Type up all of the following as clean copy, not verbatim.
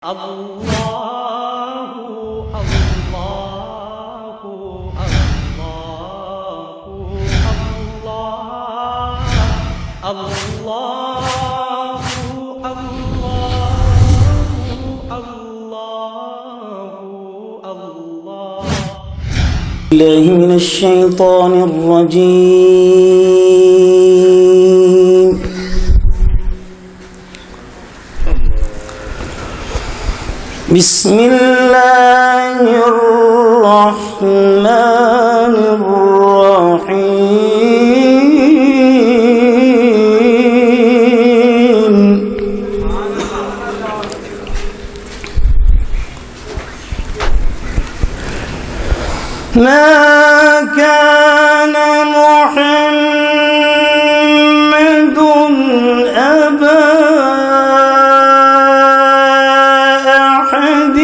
الله من الشيطان الرجيم. بسم الله الرحمن الرحيم. ما كان محمد أبا أحد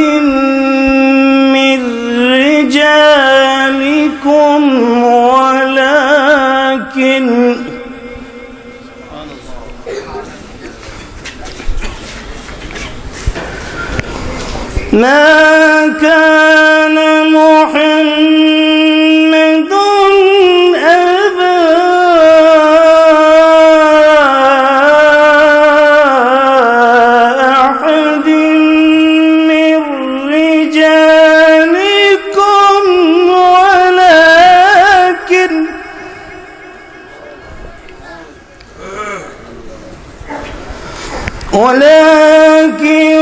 من رجالكم ولكن ما كان محمد أبا أحد من رجالكم ولكن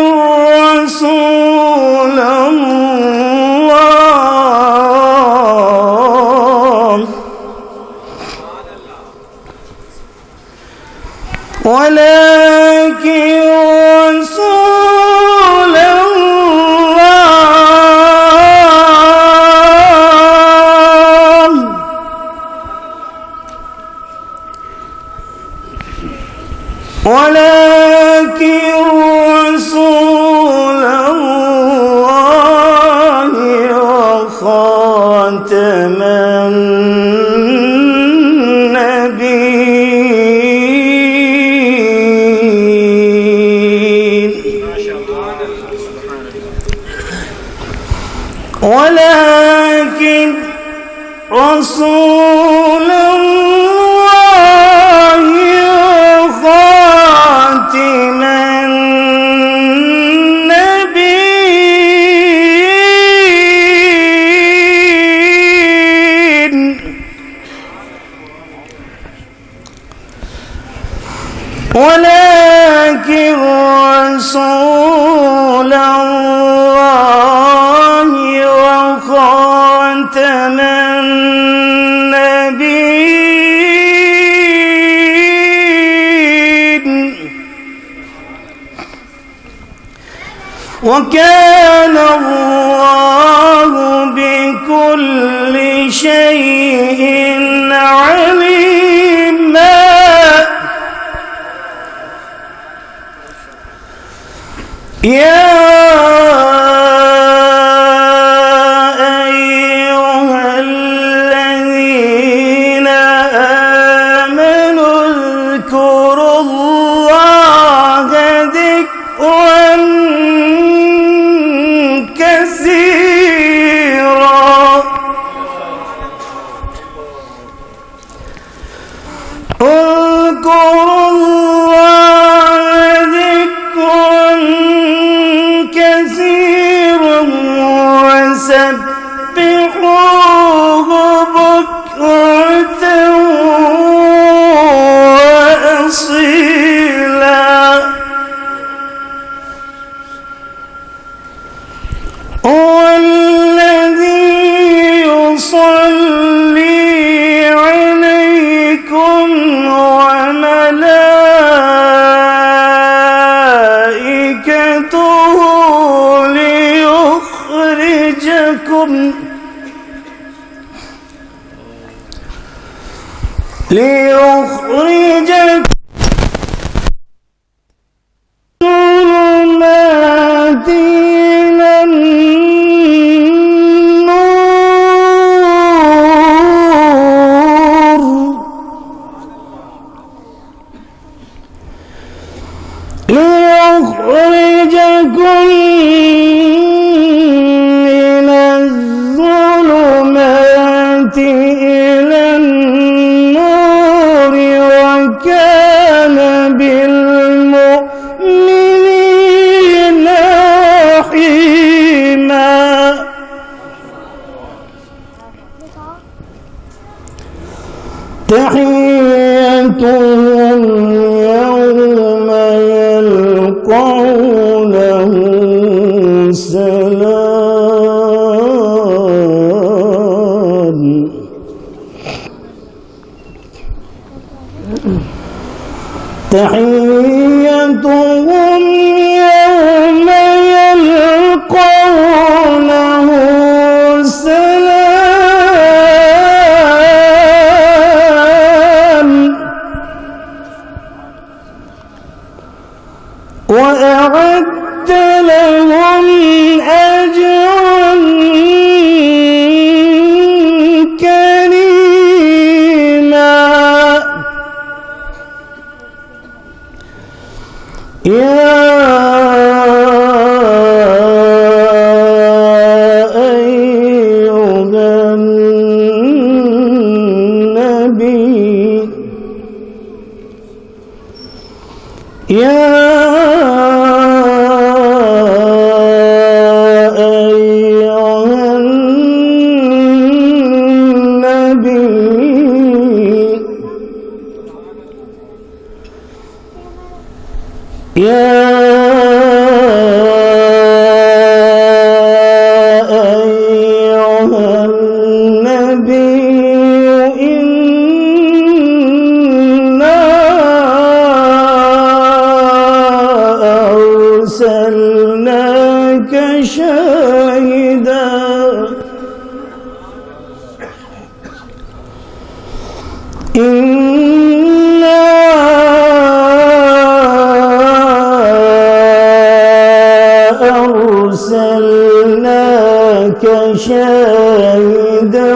رسول الله ولكن رسول الله ولكن رسول الله وخاتم النبيين. ولكن رسول الله وخاتم النبيين. ولكن رسول الله وخاتم النبيين. وكان الله بكل شيء عليما. يا أيها الذين آمنوا اذكروا الله ذكرا كثيرا. اذكروا الله ذكرا كثيرا وسبحوه بكرة وأصيلا. هو الذي يصلي عليكم وملائكته ليخرجكم ظلمات إلى النور. ليخرجكم سلام تحيتهم يوم يلقونه سلام وأعد لهم أجرا كريما يا أيها النبي يا أيها النبي يا أيها النبي إنا أرسلناك شاهدا أرسلناك شاهدا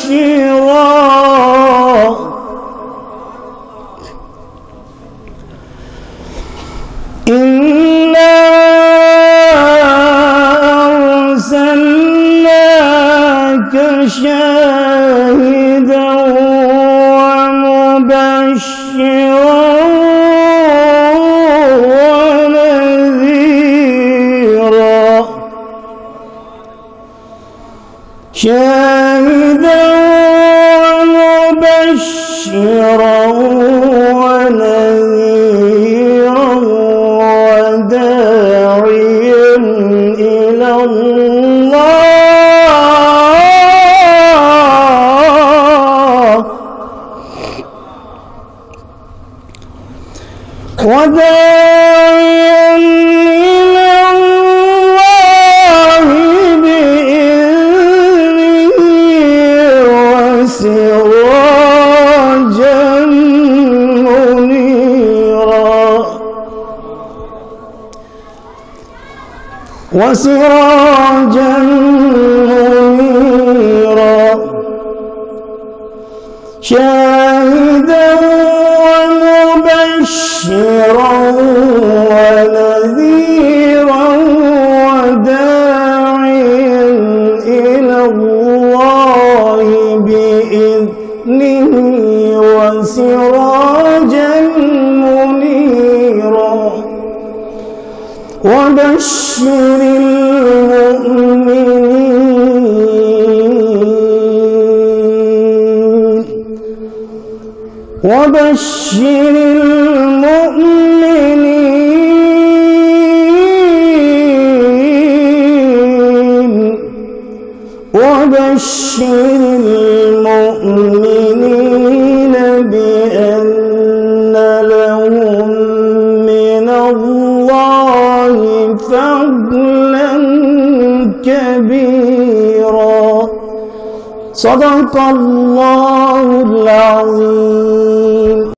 ومبشرا إنا أرسلناك شاهدا ومبشرا شاهدا ومبشرا ونذيرا وداعيا إلى الله وداعيا إلى الله بإذنه وسراجا منيرا وسراجا منيرا شاهدا ومبشرا ونذيرا وداعيا إلى الله بإذنه وسراجا منيرا وبشر المؤمنين وبشر المؤمنين وبشر المؤمنين بأن لهم من الله فضلا كبيرا صدق الله العظيم.